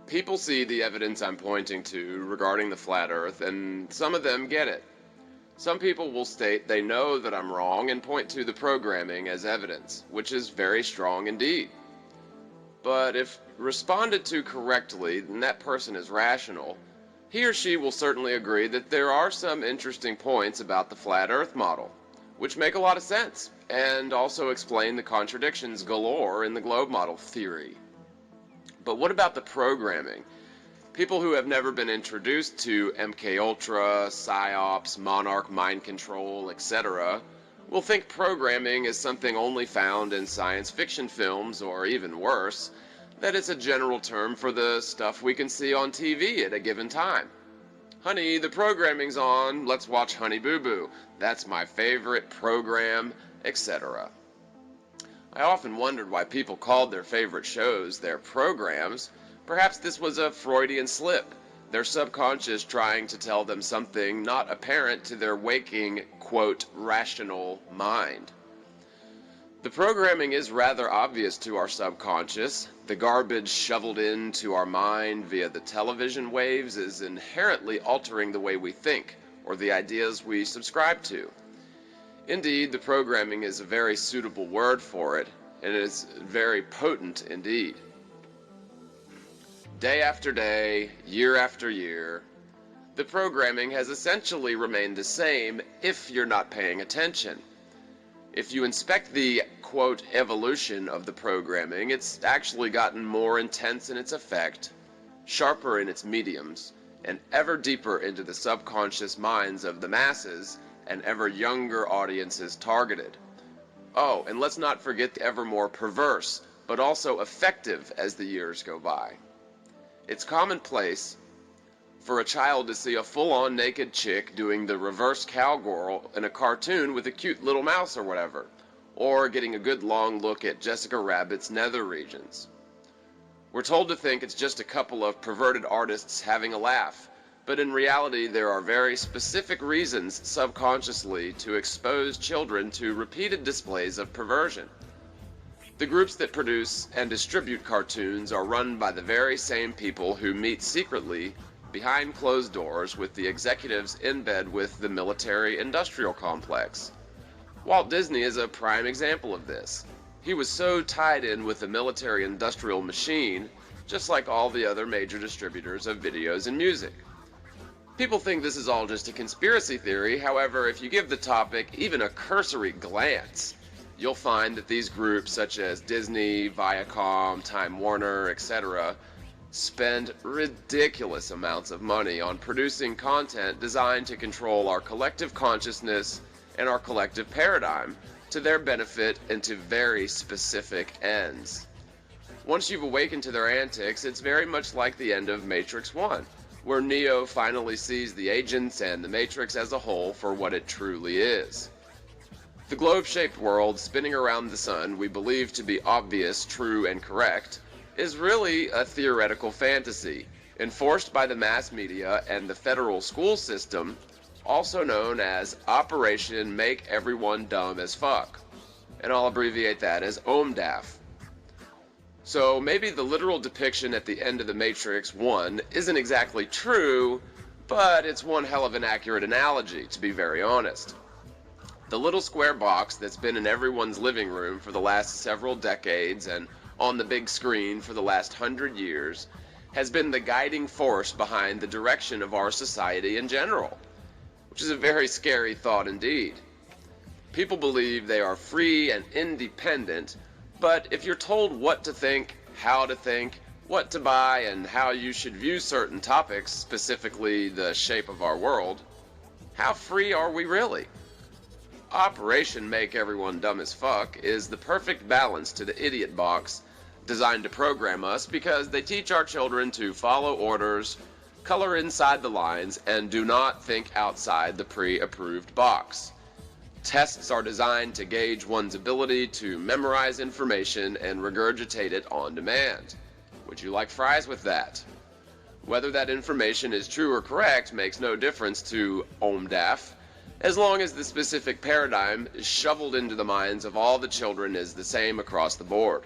People see the evidence I'm pointing to regarding the flat earth, and some of them get it. Some people will state they know that I'm wrong and point to the programming as evidence, which is very strong indeed. But if responded to correctly, then that person is rational. He or she will certainly agree that there are some interesting points about the flat earth model, which make a lot of sense, and also explain the contradictions galore in the globe model theory. But what about the programming? People who have never been introduced to MK Ultra, PsyOps, Monarch mind control, etc., will think programming is something only found in science fiction films, or even worse, that it's a general term for the stuff we can see on TV at a given time. Honey, the programming's on, let's watch Honey Boo Boo. That's my favorite program, etc. I often wondered why people called their favorite shows their programs. Perhaps this was a Freudian slip, their subconscious trying to tell them something not apparent to their waking, quote, rational mind. The programming is rather obvious to our subconscious. The garbage shoveled into our mind via the television waves is inherently altering the way we think, or the ideas we subscribe to. Indeed, the programming is a very suitable word for it, and it is very potent indeed. Day after day, year after year, the programming has essentially remained the same if you're not paying attention. If you inspect the, quote, evolution of the programming, it's actually gotten more intense in its effect, sharper in its mediums, and ever deeper into the subconscious minds of the masses and ever younger audiences targeted. Oh, and let's not forget the ever more perverse, but also effective as the years go by. It's commonplace for a child to see a full-on naked chick doing the reverse cowgirl in a cartoon with a cute little mouse or whatever, or getting a good long look at Jessica Rabbit's nether regions. We're told to think it's just a couple of perverted artists having a laugh, but in reality there are very specific reasons subconsciously to expose children to repeated displays of perversion. The groups that produce and distribute cartoons are run by the very same people who meet secretly behind closed doors with the executives in bed with the military-industrial complex. Walt Disney is a prime example of this. He was so tied in with the military-industrial machine, just like all the other major distributors of videos and music. People think this is all just a conspiracy theory. However, if you give the topic even a cursory glance, you'll find that these groups such as Disney, Viacom, Time Warner, etc., spend ridiculous amounts of money on producing content designed to control our collective consciousness and our collective paradigm to their benefit and to very specific ends. Once you've awakened to their antics, it's very much like the end of Matrix 1, where Neo finally sees the agents and the Matrix as a whole for what it truly is. The globe-shaped world spinning around the sun we believe to be obvious, true, and correct is really a theoretical fantasy, enforced by the mass media and the federal school system, also known as Operation Make Everyone Dumb as Fuck, and I'll abbreviate that as O.M.E.D.A.F. So maybe the literal depiction at the end of the Matrix 1 isn't exactly true, but it's one hell of an accurate analogy, to be very honest. The little square box that's been in everyone's living room for the last several decades and on the big screen for the last 100 years has been the guiding force behind the direction of our society in general, which is a very scary thought indeed. People believe they are free and independent, but if you're told what to think, how to think, what to buy, and how you should view certain topics, specifically the shape of our world, how free are we really? Operation Make Everyone Dumb as Fuck is the perfect balance to the idiot box designed to program us because they teach our children to follow orders, color inside the lines, and do not think outside the pre-approved box. Tests are designed to gauge one's ability to memorize information and regurgitate it on demand. Would you like fries with that? Whether that information is true or correct makes no difference to O.M.E.D.A.F, as long as the specific paradigm shoveled into the minds of all the children is the same across the board.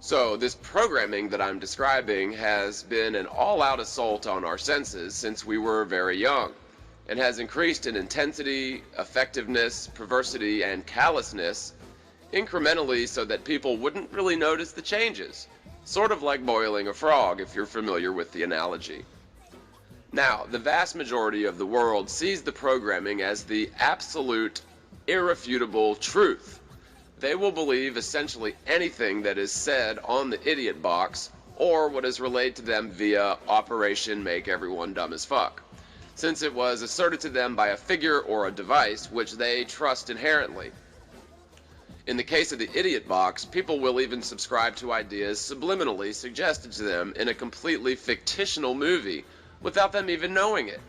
So this programming that I'm describing has been an all-out assault on our senses since we were very young, and has increased in intensity, effectiveness, perversity, and callousness incrementally so that people wouldn't really notice the changes. Sort of like boiling a frog, if you're familiar with the analogy. Now, the vast majority of the world sees the programming as the absolute, irrefutable truth. They will believe essentially anything that is said on the idiot box or what is relayed to them via Operation Make Everyone Dumb as Fuck, since it was asserted to them by a figure or a device which they trust inherently. In the case of the idiot box, people will even subscribe to ideas subliminally suggested to them in a completely fictional movie without them even knowing it.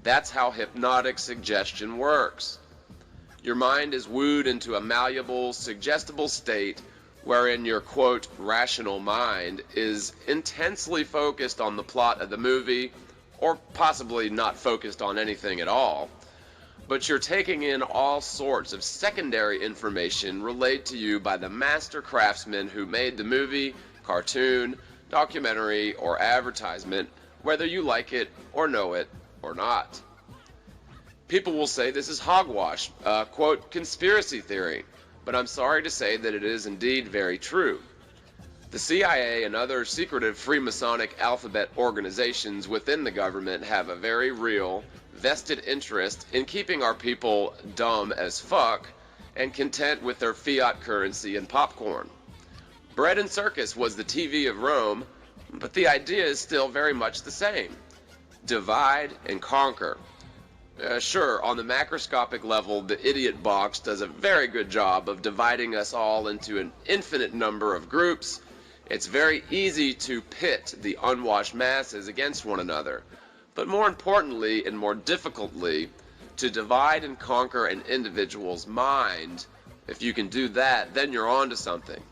That's how hypnotic suggestion works. Your mind is wooed into a malleable, suggestible state wherein your, quote, rational mind is intensely focused on the plot of the movie, or possibly not focused on anything at all, but you're taking in all sorts of secondary information relayed to you by the master craftsmen who made the movie, cartoon, documentary, or advertisement, whether you like it or know it or not. People will say this is hogwash, quote, conspiracy theory, but I'm sorry to say that it is indeed very true. The CIA and other secretive Freemasonic alphabet organizations within the government have a very real, vested interest in keeping our people dumb as fuck and content with their fiat currency and popcorn. Bread and circus was the TV of Rome, but the idea is still very much the same. Divide and conquer. Sure, on the macroscopic level, the idiot box does a very good job of dividing us all into an infinite number of groups. It's very easy to pit the unwashed masses against one another, but more importantly and more difficultly, to divide and conquer an individual's mind. If you can do that, then you're on to something.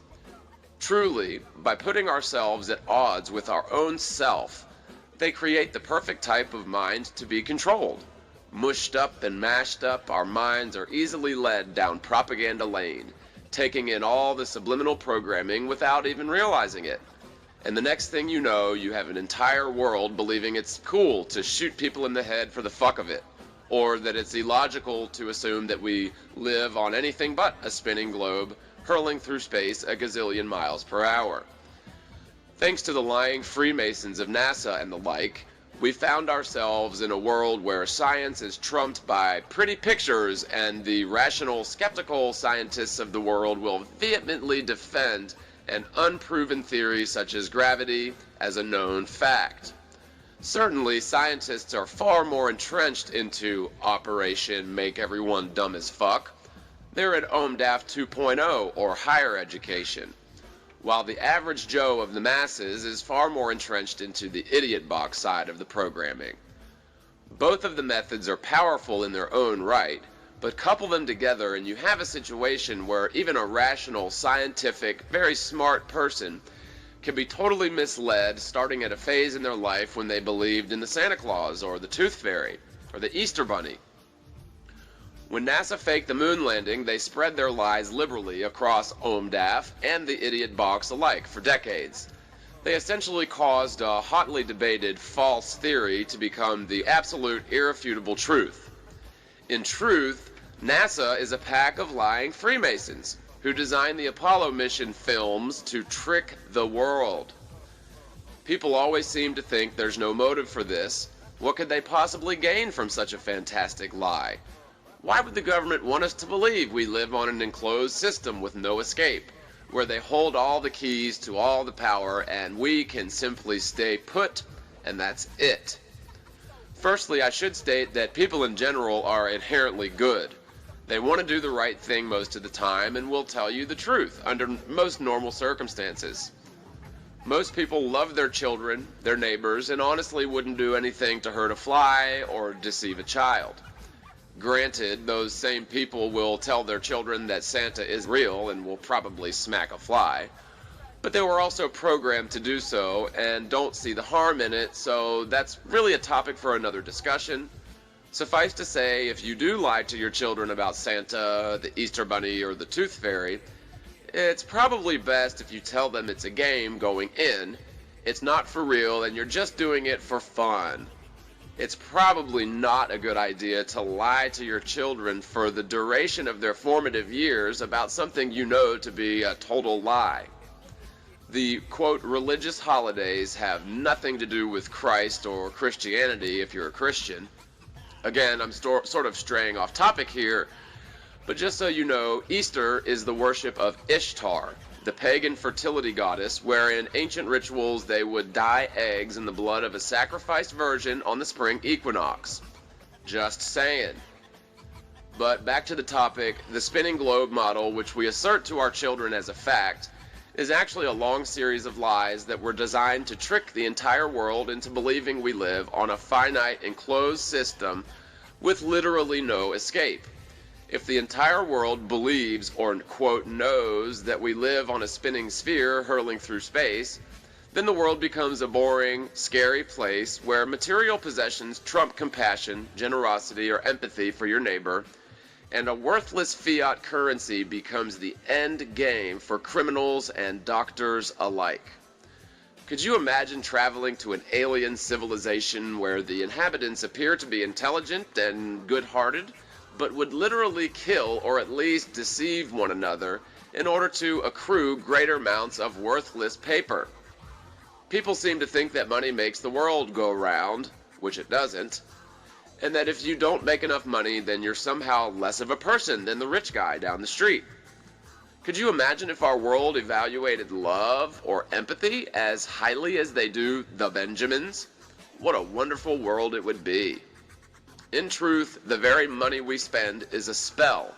Truly, by putting ourselves at odds with our own self, they create the perfect type of mind to be controlled. Mushed up and mashed up, our minds are easily led down propaganda lane, taking in all the subliminal programming without even realizing it. And the next thing you know, you have an entire world believing it's cool to shoot people in the head for the fuck of it, or that it's illogical to assume that we live on anything but a spinning globe hurling through space a gazillion miles per hour. Thanks to the lying Freemasons of NASA and the like, we found ourselves in a world where science is trumped by pretty pictures, and the rational, skeptical scientists of the world will vehemently defend an unproven theory such as gravity as a known fact. Certainly, scientists are far more entrenched into Operation Make Everyone Dumb as Fuck. They're at O.M.E.D.A.F 2.0 or higher education, while the average Joe of the masses is far more entrenched into the idiot box side of the programming. Both of the methods are powerful in their own right, but couple them together and you have a situation where even a rational, scientific, very smart person can be totally misled starting at a phase in their life when they believed in the Santa Claus or the Tooth Fairy or the Easter Bunny. When NASA faked the moon landing, they spread their lies liberally across O.M.E.D.A.F and the idiot box alike for decades. They essentially caused a hotly debated false theory to become the absolute irrefutable truth. In truth, NASA is a pack of lying Freemasons who designed the Apollo mission films to trick the world. People always seem to think there's no motive for this. What could they possibly gain from such a fantastic lie? Why would the government want us to believe we live on an enclosed system with no escape, where they hold all the keys to all the power and we can simply stay put and that's it? Firstly, I should state that people in general are inherently good. They want to do the right thing most of the time and will tell you the truth under most normal circumstances. Most people love their children, their neighbors, and honestly wouldn't do anything to hurt a fly or deceive a child. Granted, those same people will tell their children that Santa is real and will probably smack a fly, but they were also programmed to do so and don't see the harm in it, so that's really a topic for another discussion. Suffice to say, if you do lie to your children about Santa, the Easter Bunny, or the Tooth Fairy, It's probably best if you tell them it's a game going in, it's not for real, and you're just doing it for fun. It's probably not a good idea to lie to your children for the duration of their formative years about something you know to be a total lie. The, quote, religious holidays have nothing to do with Christ or Christianity if you're a Christian. Again, I'm sort of straying off topic here, but just so you know, Easter is the worship of Ishtar, the pagan fertility goddess, where in ancient rituals they would dye eggs in the blood of a sacrificed virgin on the spring equinox. Just saying. But back to the topic, the spinning globe model, which we assert to our children as a fact, is actually a long series of lies that were designed to trick the entire world into believing we live on a finite enclosed system with literally no escape. If the entire world believes or, quote, knows that we live on a spinning sphere hurling through space, then the world becomes a boring, scary place where material possessions trump compassion, generosity, or empathy for your neighbor, and a worthless fiat currency becomes the end game for criminals and doctors alike. Could you imagine traveling to an alien civilization where the inhabitants appear to be intelligent and good-hearted, but would literally kill or at least deceive one another in order to accrue greater amounts of worthless paper? People seem to think that money makes the world go round, which it doesn't, and that if you don't make enough money, then you're somehow less of a person than the rich guy down the street. Could you imagine if our world evaluated love or empathy as highly as they do the Benjamins? What a wonderful world it would be. In truth, the very money we spend is a spell,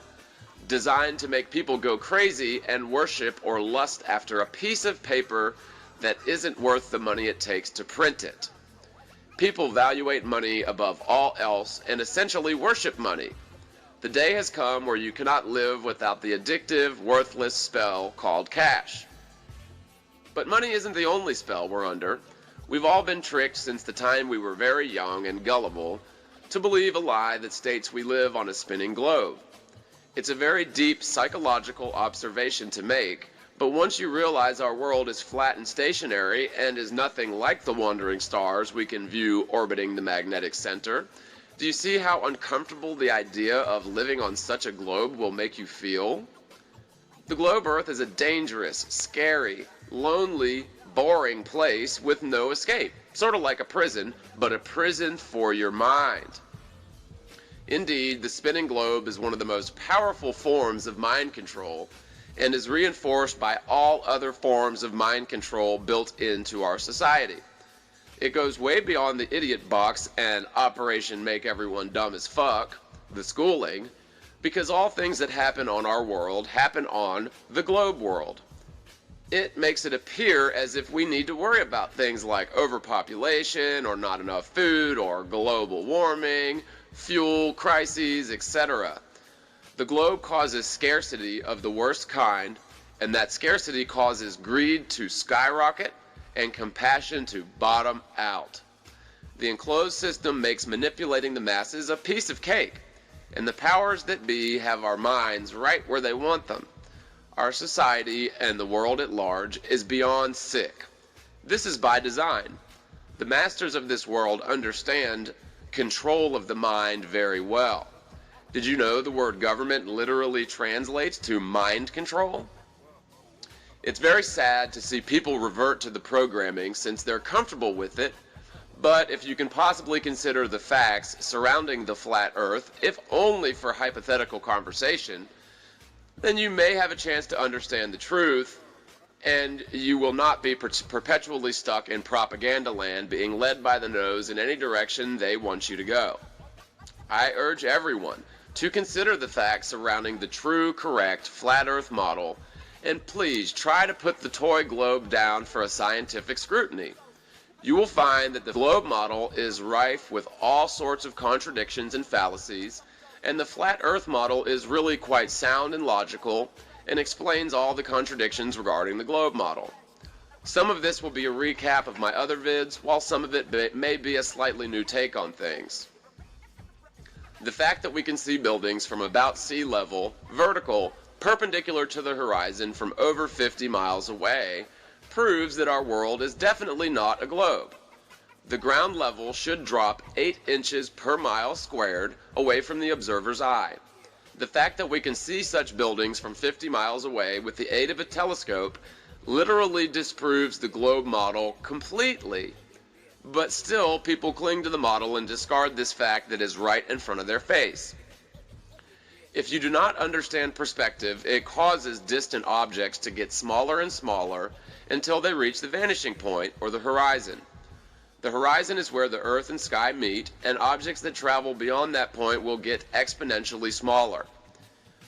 designed to make people go crazy and worship or lust after a piece of paper that isn't worth the money it takes to print it. People evaluate money above all else and essentially worship money. The day has come where you cannot live without the addictive, worthless spell called cash. But money isn't the only spell we're under. We've all been tricked since the time we were very young and gullible to believe a lie that states we live on a spinning globe. It's a very deep psychological observation to make, but once you realize our world is flat and stationary and is nothing like the wandering stars we can view orbiting the magnetic center, do you see how uncomfortable the idea of living on such a globe will make you feel? The globe Earth is a dangerous, scary, lonely, boring place with no escape. Sort of like a prison, but a prison for your mind. Indeed, the spinning globe is one of the most powerful forms of mind control and is reinforced by all other forms of mind control built into our society. It goes way beyond the idiot box and Operation Make Everyone Dumb as Fuck, the schooling, because all things that happen on our world happen on the globe world. It makes it appear as if we need to worry about things like overpopulation or not enough food or global warming, fuel crises, etc. The globe causes scarcity of the worst kind, and that scarcity causes greed to skyrocket and compassion to bottom out. The enclosed system makes manipulating the masses a piece of cake, and the powers that be have our minds right where they want them. Our society and the world at large is beyond sick. This is by design. The masters of this world understand control of the mind very well. Did you know the word government literally translates to mind control? It's very sad to see people revert to the programming since they're comfortable with it, but if you can possibly consider the facts surrounding the flat earth, if only for hypothetical conversation, then you may have a chance to understand the truth, and you will not be perpetually stuck in propaganda land being led by the nose in any direction they want you to go. I urge everyone to consider the facts surrounding the true, correct, flat earth model, and please try to put the toy globe down for a scientific scrutiny. You will find that the globe model is rife with all sorts of contradictions and fallacies, and the flat earth model is really quite sound and logical and explains all the contradictions regarding the globe model. Some of this will be a recap of my other vids, while some of it may be a slightly new take on things. The fact that we can see buildings from about sea level, vertical, perpendicular to the horizon from over 50 miles away, proves that our world is definitely not a globe. The ground level should drop 8 inches per mile squared away from the observer's eye. The fact that we can see such buildings from 50 miles away with the aid of a telescope literally disproves the globe model completely. But still, people cling to the model and discard this fact that is right in front of their face. If you do not understand perspective, it causes distant objects to get smaller and smaller until they reach the vanishing point, or the horizon. The horizon is where the earth and sky meet, and objects that travel beyond that point will get exponentially smaller.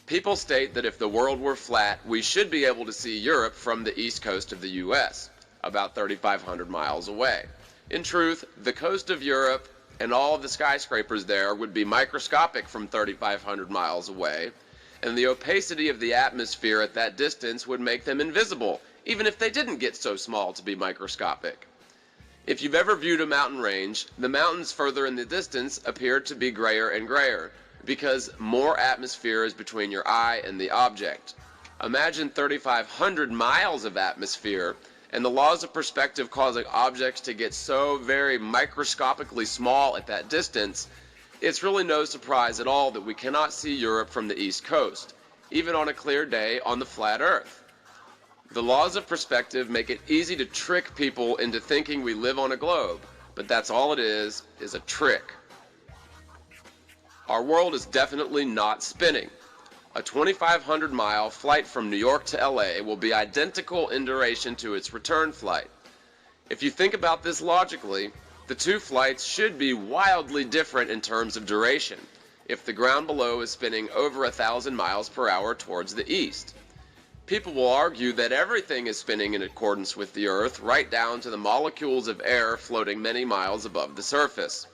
People state that if the world were flat, we should be able to see Europe from the east coast of the US, about 3,500 miles away. In truth, the coast of Europe and all of the skyscrapers there would be microscopic from 3,500 miles away, and the opacity of the atmosphere at that distance would make them invisible, even if they didn't get so small to be microscopic. If you've ever viewed a mountain range, the mountains further in the distance appear to be grayer and grayer, because more atmosphere is between your eye and the object. Imagine 3,500 miles of atmosphere, and the laws of perspective causing objects to get so very microscopically small at that distance, it's really no surprise at all that we cannot see Europe from the east coast, even on a clear day on the flat earth. The laws of perspective make it easy to trick people into thinking we live on a globe, but that's all it is a trick. Our world is definitely not spinning. A 2,500-mile flight from New York to LA will be identical in duration to its return flight. If you think about this logically, the two flights should be wildly different in terms of duration, if the ground below is spinning over 1,000 miles per hour towards the east. People will argue that everything is spinning in accordance with the Earth, right down to the molecules of air floating many miles above the surface.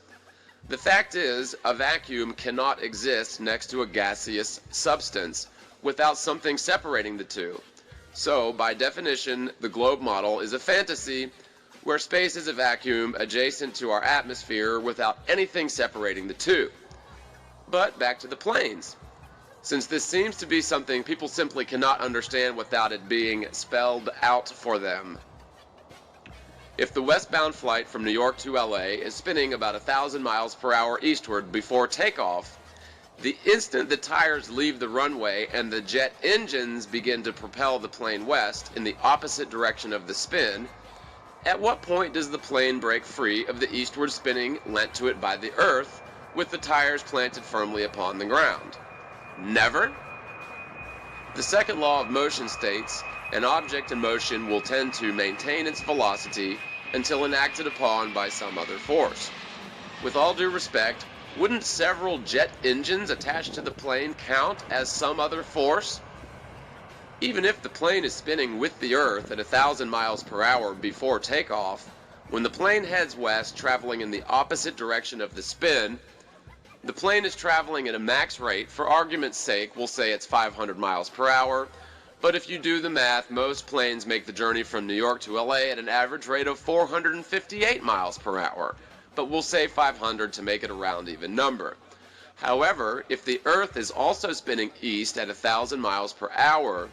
The fact is, a vacuum cannot exist next to a gaseous substance without something separating the two. So, by definition, the globe model is a fantasy where space is a vacuum adjacent to our atmosphere without anything separating the two. But back to the planes. Since this seems to be something people simply cannot understand without it being spelled out for them. If the westbound flight from New York to LA is spinning about 1,000 miles per hour eastward before takeoff, the instant the tires leave the runway and the jet engines begin to propel the plane west in the opposite direction of the spin, at what point does the plane break free of the eastward spinning lent to it by the Earth, with the tires planted firmly upon the ground? Never? The second law of motion states an object in motion will tend to maintain its velocity until enacted upon by some other force. With all due respect, wouldn't several jet engines attached to the plane count as some other force? Even if the plane is spinning with the Earth at 1,000 miles per hour before takeoff, when the plane heads west traveling in the opposite direction of the spin, the plane is traveling at a max rate. For argument's sake, we'll say it's 500 miles per hour, but if you do the math, most planes make the journey from New York to LA at an average rate of 458 miles per hour, but we'll say 500 to make it a round even number. However, if the Earth is also spinning east at 1,000 miles per hour,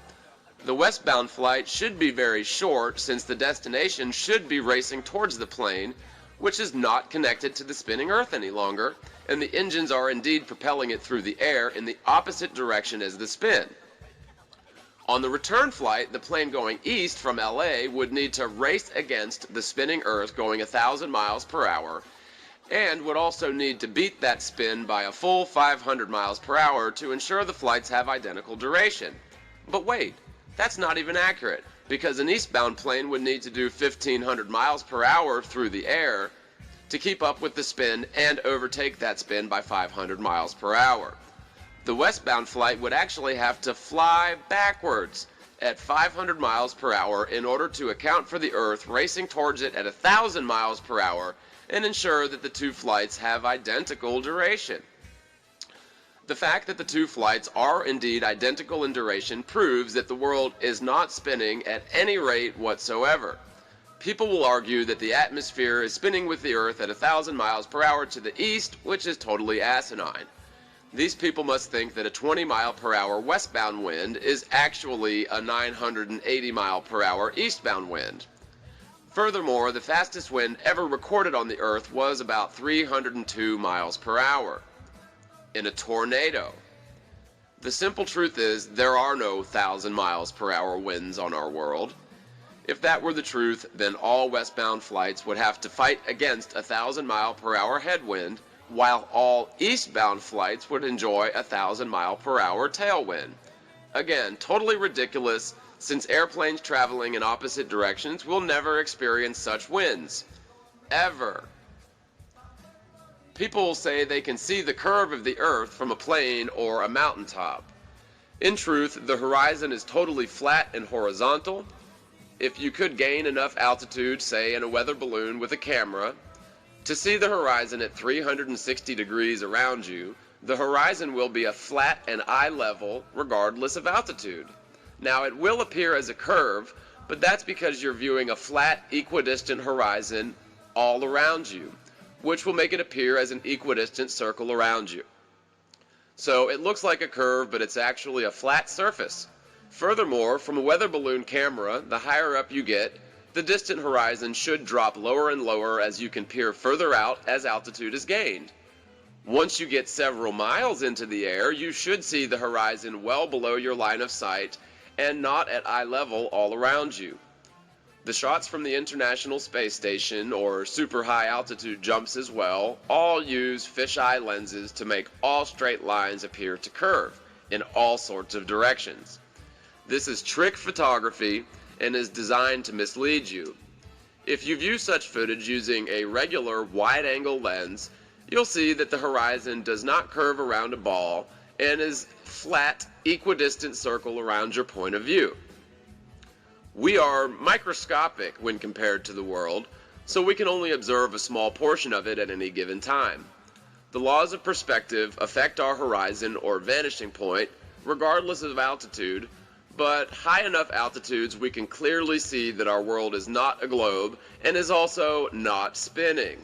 the westbound flight should be very short, since the destination should be racing towards the plane, which is not connected to the spinning Earth any longer, and the engines are indeed propelling it through the air in the opposite direction as the spin. On the return flight, the plane going east from LA would need to race against the spinning Earth going 1,000 miles per hour, and would also need to beat that spin by a full 500 miles per hour to ensure the flights have identical duration. But wait, that's not even accurate, because an eastbound plane would need to do 1,500 miles per hour through the air to keep up with the spin and overtake that spin by 500 miles per hour. The westbound flight would actually have to fly backwards at 500 miles per hour in order to account for the Earth racing towards it at 1,000 miles per hour and ensure that the two flights have identical duration. The fact that the two flights are indeed identical in duration proves that the world is not spinning at any rate whatsoever. People will argue that the atmosphere is spinning with the Earth at 1,000 miles per hour to the east, which is totally asinine. These people must think that a 20-mile-per-hour westbound wind is actually a 980-mile-per-hour eastbound wind. Furthermore, the fastest wind ever recorded on the Earth was about 302 miles per hour in a tornado. The simple truth is there are no 1,000 miles per hour winds on our world. If that were the truth, then all westbound flights would have to fight against a 1,000-mile-per-hour headwind, while all eastbound flights would enjoy a 1,000-mile-per-hour tailwind. Again, totally ridiculous, since airplanes traveling in opposite directions will never experience such winds. Ever. People will say they can see the curve of the Earth from a plane or a mountaintop. In truth, the horizon is totally flat and horizontal. If you could gain enough altitude, say in a weather balloon with a camera, to see the horizon at 360 degrees around you, the horizon will be a flat and eye level regardless of altitude. Now it will appear as a curve, but that's because you're viewing a flat, equidistant horizon all around you, which will make it appear as an equidistant circle around you. So it looks like a curve, but it's actually a flat surface. Furthermore, from a weather balloon camera, the higher up you get, the distant horizon should drop lower and lower as you can peer further out as altitude is gained. Once you get several miles into the air, you should see the horizon well below your line of sight and not at eye level all around you. The shots from the International Space Station, or super high altitude jumps as well, all use fisheye lenses to make all straight lines appear to curve in all sorts of directions. This is trick photography and is designed to mislead you. If you view such footage using a regular wide-angle lens, you'll see that the horizon does not curve around a ball and is flat, equidistant circle around your point of view. We are microscopic when compared to the world, so we can only observe a small portion of it at any given time. The laws of perspective affect our horizon or vanishing point regardless of altitude, but high enough altitudes we can clearly see that our world is not a globe and is also not spinning.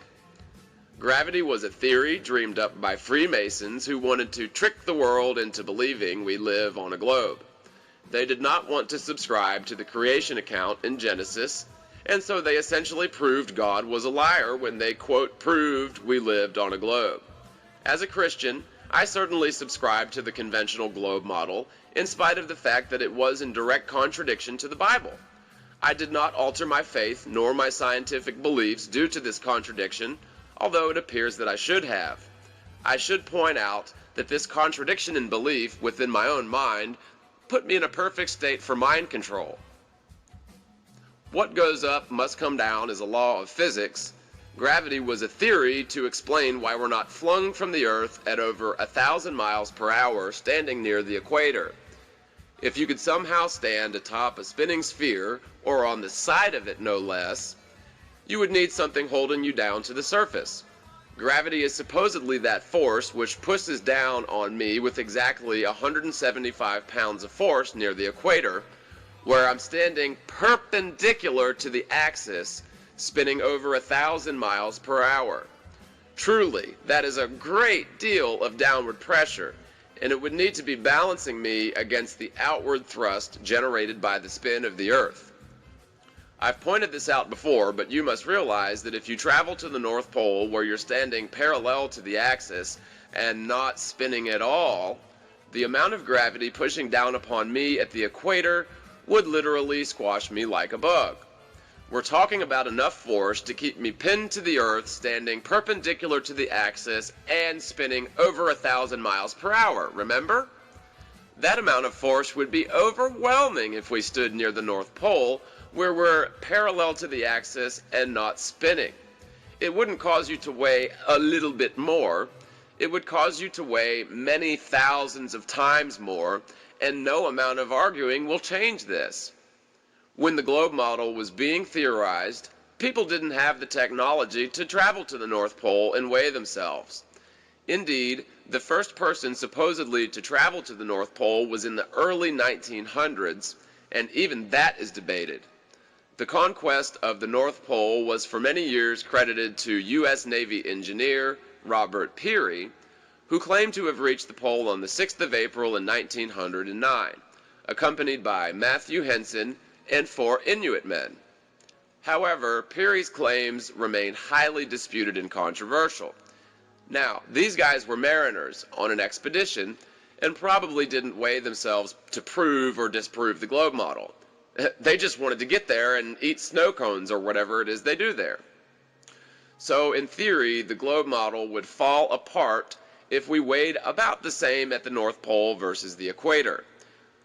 Gravity was a theory dreamed up by Freemasons who wanted to trick the world into believing we live on a globe. They did not want to subscribe to the creation account in Genesis, and so they essentially proved God was a liar when they, quote, proved we lived on a globe. As a Christian, I certainly subscribe to the conventional globe model, in spite of the fact that it was in direct contradiction to the Bible. I did not alter my faith nor my scientific beliefs due to this contradiction, although it appears that I should have. I should point out that this contradiction in belief within my own mind put me in a perfect state for mind control. What goes up must come down is a law of physics. Gravity was a theory to explain why we're not flung from the Earth at over 1,000 miles per hour standing near the equator. If you could somehow stand atop a spinning sphere, or on the side of it no less, you would need something holding you down to the surface. Gravity is supposedly that force which pushes down on me with exactly 175 pounds of force near the equator, where I'm standing perpendicular to the axis, spinning over 1,000 miles per hour. Truly, that is a great deal of downward pressure, and it would need to be balancing me against the outward thrust generated by the spin of the Earth. I've pointed this out before, but you must realize that if you travel to the North Pole where you're standing parallel to the axis and not spinning at all, the amount of gravity pushing down upon me at the equator would literally squash me like a bug. We're talking about enough force to keep me pinned to the Earth, standing perpendicular to the axis and spinning over 1,000 miles per hour, remember? That amount of force would be overwhelming if we stood near the North Pole, where we're parallel to the axis and not spinning. It wouldn't cause you to weigh a little bit more. It would cause you to weigh many thousands of times more, and no amount of arguing will change this. When the globe model was being theorized, people didn't have the technology to travel to the North Pole and weigh themselves. Indeed, the first person supposedly to travel to the North Pole was in the early 1900s, and even that is debated. The conquest of the North Pole was for many years credited to U.S. Navy engineer Robert Peary, who claimed to have reached the pole on the 6th of April in 1909, accompanied by Matthew Henson and 4 Inuit men. However, Peary's claims remain highly disputed and controversial. Now, these guys were mariners on an expedition and probably didn't weigh themselves to prove or disprove the globe model. They just wanted to get there and eat snow cones or whatever it is they do there. So, in theory, the globe model would fall apart if we weighed about the same at the North Pole versus the equator.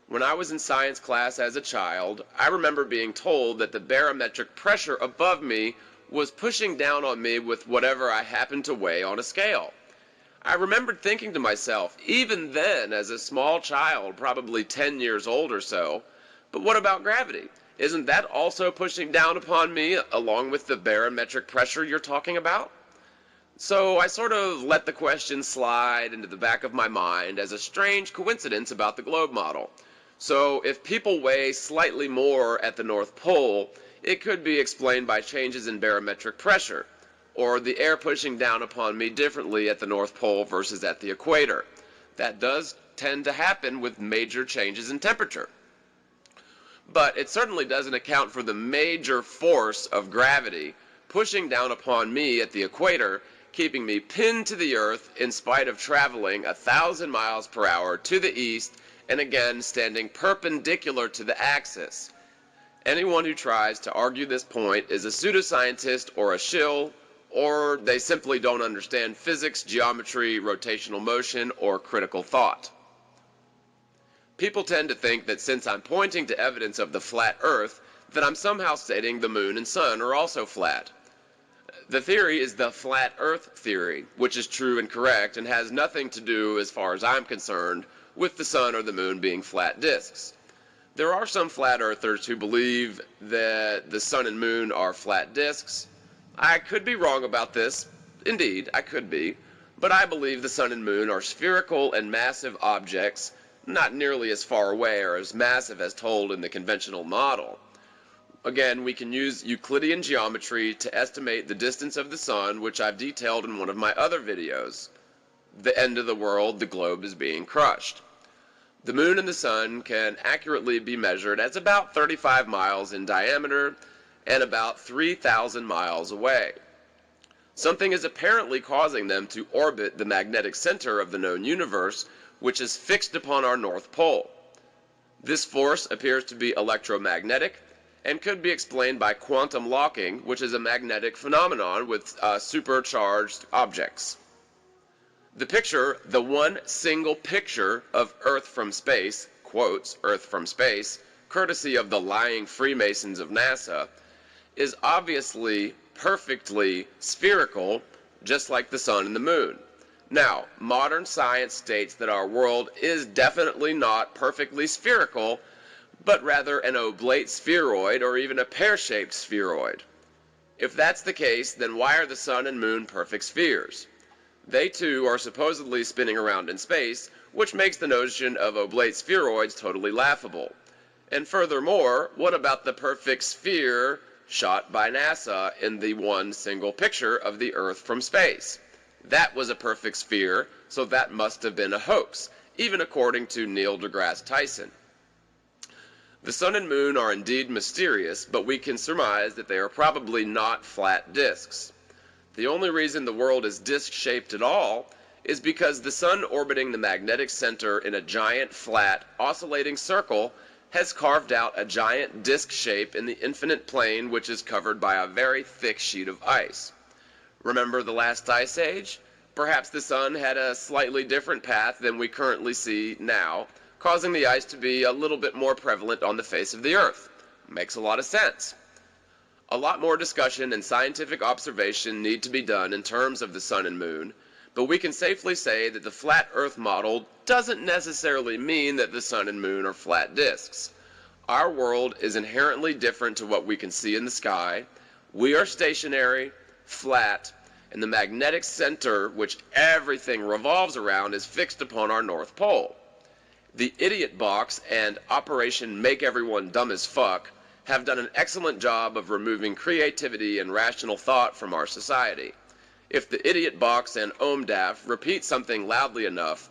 When I was in science class as a child, I remember being told that the barometric pressure above me was pushing down on me with whatever I happened to weigh on a scale. I remembered thinking to myself, even then as a small child, probably 10 years old or so, but what about gravity? Isn't that also pushing down upon me along with the barometric pressure you're talking about? So I sort of let the question slide into the back of my mind as a strange coincidence about the globe model. So if people weigh slightly more at the North Pole, it could be explained by changes in barometric pressure, or the air pushing down upon me differently at the North Pole versus at the equator. That does tend to happen with major changes in temperature. But it certainly doesn't account for the major force of gravity pushing down upon me at the equator, keeping me pinned to the earth in spite of traveling 1,000 miles per hour to the east and again standing perpendicular to the axis. Anyone who tries to argue this point is a pseudoscientist or a shill, or they simply don't understand physics, geometry, rotational motion, or critical thought. People tend to think that since I'm pointing to evidence of the flat Earth, that I'm somehow stating the moon and sun are also flat. The theory is the flat Earth theory, which is true and correct and has nothing to do, as far as I'm concerned, with the sun or the moon being flat disks. There are some flat earthers who believe that the sun and moon are flat disks. I could be wrong about this. Indeed, I could be. But I believe the sun and moon are spherical and massive objects, not nearly as far away or as massive as told in the conventional model. Again, we can use Euclidean geometry to estimate the distance of the sun, which I've detailed in one of my other videos. The end of the world, the globe is being crushed. The moon and the sun can accurately be measured as about 35 miles in diameter and about 3,000 miles away. Something is apparently causing them to orbit the magnetic center of the known universe, which is fixed upon our North Pole. This force appears to be electromagnetic and could be explained by quantum locking, which is a magnetic phenomenon with supercharged objects. The picture, the one single picture of Earth from space, quotes, Earth from space, courtesy of the lying Freemasons of NASA, is obviously perfectly spherical, just like the sun and the moon. Now, modern science states that our world is definitely not perfectly spherical, but rather an oblate spheroid or even a pear-shaped spheroid. If that's the case, then why are the sun and moon perfect spheres? They too are supposedly spinning around in space, which makes the notion of oblate spheroids totally laughable. And furthermore, what about the perfect sphere shot by NASA in the one single picture of the Earth from space? That was a perfect sphere, so that must have been a hoax, even according to Neil deGrasse Tyson. The sun and moon are indeed mysterious, but we can surmise that they are probably not flat disks. The only reason the world is disc-shaped at all is because the sun orbiting the magnetic center in a giant, flat, oscillating circle has carved out a giant disc shape in the infinite plane, which is covered by a very thick sheet of ice. Remember the last ice age? Perhaps the sun had a slightly different path than we currently see now, causing the ice to be a little bit more prevalent on the face of the Earth. Makes a lot of sense. A lot more discussion and scientific observation need to be done in terms of the sun and moon, but we can safely say that the flat Earth model doesn't necessarily mean that the sun and moon are flat disks. Our world is inherently different to what we can see in the sky. We are stationary, flat, and the magnetic center, which everything revolves around, is fixed upon our North Pole. The Idiot Box and Operation Make Everyone Dumb as Fuck have done an excellent job of removing creativity and rational thought from our society. If the idiot box and O.M.E.D.A.F repeat something loudly enough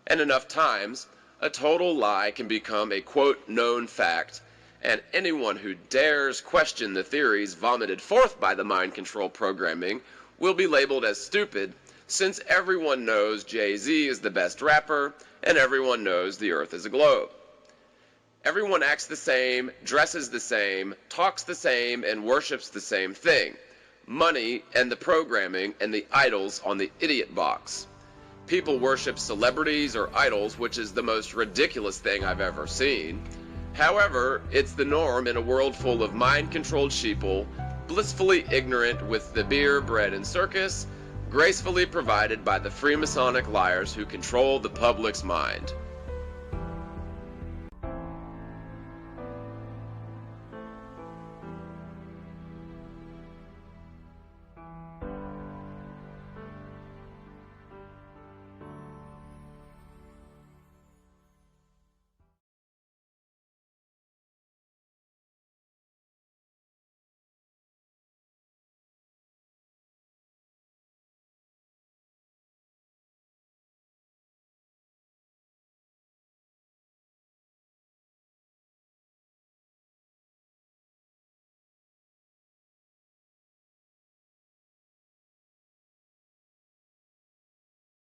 and enough times, a total lie can become a quote known fact, and anyone who dares question the theories vomited forth by the mind control programming will be labeled as stupid, since everyone knows Jay-Z is the best rapper and everyone knows the earth is a globe. Everyone acts the same, dresses the same, talks the same, and worships the same thing: money and the programming and the idols on the idiot box. People worship celebrities or idols, which is the most ridiculous thing I've ever seen. However, it's the norm in a world full of mind-controlled sheeple, blissfully ignorant with the beer, bread, and circus, gracefully provided by the Freemasonic liars who control the public's mind.